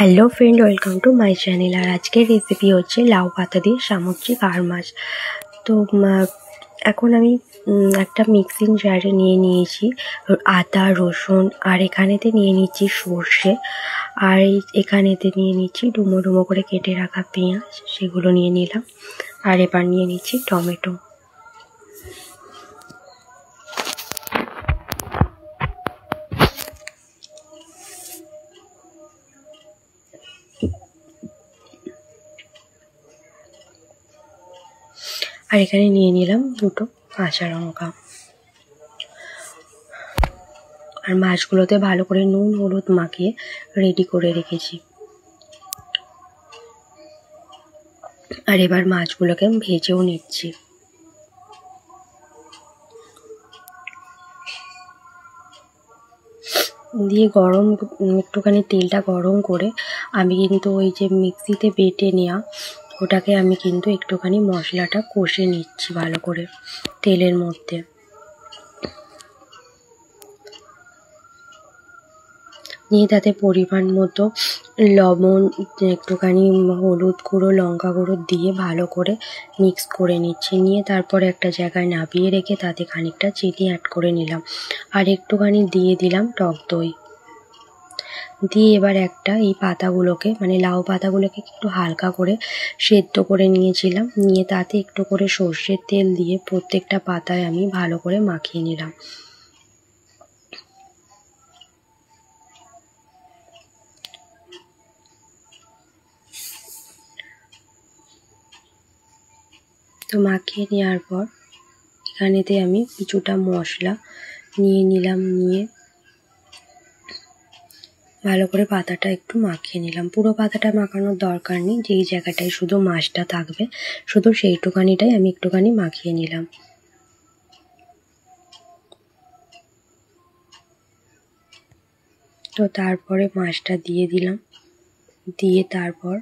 Hello friend, welcome to my channel. আর আজকের recipe হচ্ছে লাউ পাতা দিয়ে সামুদ্রিক আর মাছ। তো এখন আমি একটা মিক্সিং জারে নিয়ে নিয়েছি আদা, রসুন, আর এখানেতে নিয়ে নিচ্ছি সর্ষে, আর এখানেতে নিয়ে নিচ্ছি ডুমো ডুমো করে কেটে রাখা পেঁয়াজ, সেগুলো নিয়ে নিলাম। আর এবার নিয়ে নিচ্ছি টমেটো। আর এখানে নিয়ে নিলাম দুটো কাঁচা লঙ্কা। আর মাছগুলোতে ভালো করে নুন হলুদ মাখিয়ে রেডি করে রেখেছি। আর এবার মাছগুলোকে আমি ভেজেও নিচ্ছি। দিয়ে একটুখানি তেলটা গরম করে আমি কিন্তু ওই যে মিক্সিতে বেটে নেওয়া ওটাকে আমি কিন্তু একটুখানি মশলাটা কষে নিচ্ছি ভালো করে তেলের মধ্যে। নিয়ে তাতে পরিমাণ মতো লবণ, একটুখানি হলুদ গুঁড়ো, লঙ্কা গুঁড়ো দিয়ে ভালো করে মিক্স করে নিচ্ছি। নিয়ে তারপরে একটা জায়গায় নামিয়ে রেখে তাতে খানিকটা চিনি অ্যাড করে নিলাম। আর একটুখানি দিয়ে দিলাম টক দই। দিয়ে এবার এই পাতাগুলোকে লাউ পাতাগুলোকে একটু হালকা করে সেদ্ধ করে নিয়েছিলাম। নিয়ে তাতে একটু করে সর্ষের তেল দিয়ে প্রত্যেকটা পাতায় আমি ভালো করে মাখিয়ে নিলাম। তো মাখিয়ে নেওয়ার পর এখানেতে আমি কিছুটা মশলা নিয়ে নিলাম। নিয়ে ভালো করে পাতাটা একটু মাখিয়ে নিলাম। পুরো পাতাটা মাখানোর দরকার নেই, যেই জায়গাটায় শুধু মাছটা থাকবে শুধু সেইটুকানিটাই আমি একটুখানি মাখিয়ে নিলাম। তো তারপরে মাছটা দিয়ে দিলাম। দিয়ে তারপর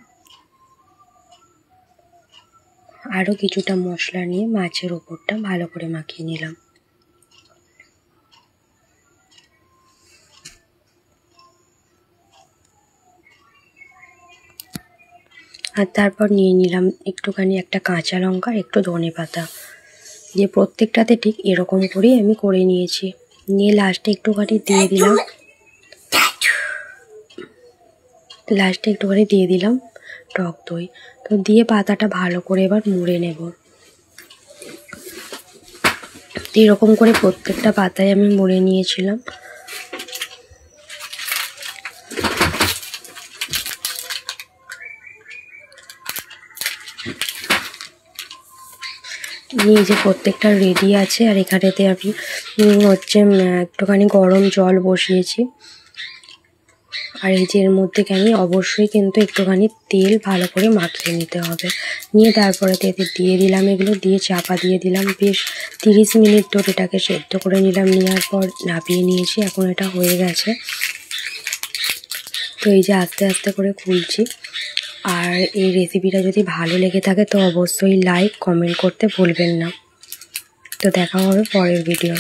আরও কিছুটা মশলা নিয়ে মাছের ওপরটা ভালো করে মাখিয়ে নিলাম। আর তারপর নিয়ে নিলাম একটুখানি একটা কাঁচা লঙ্কা, একটু ধনেপাতা দিয়ে প্রত্যেকটাতে ঠিক এরকম করেই আমি করে নিয়েছি। নিয়ে লাস্টে একটুখানি দিয়ে দিলাম টক দই। তো দিয়ে পাতাটা ভালো করে এবার মুড়ে নেব। এরকম করে প্রত্যেকটা পাতায় আমি মুড়ে নিয়েছিলাম। নিয়ে যে প্রত্যেকটা রেডি আছে। আর এখানেতে আমি একটুখানি গরম জল বসিয়েছি। আর এই যে এর মধ্যে আমি অবশ্যই কিন্তু একটুখানি তেল ভালো করে মাখিয়ে নিতে হবে। নিয়ে তারপরে এতে দিয়ে দিলাম এগুলো, দিয়ে চাপা দিয়ে দিলাম। বেশ 30 মিনিট ধরে এটাকে সেদ্ধ করে নিলাম। নেওয়ার পর নামিয়ে নিয়েছি। এখন এটা হয়ে গেছে। তো এই যে আস্তে আস্তে করে খুলছি। আর এই রেসিপিটা যদি ভালো লেগে থাকে তো অবশ্যই লাইক কমেন্ট করতে ভুলবেন না। তো দেখা হবে পরের ভিডিও।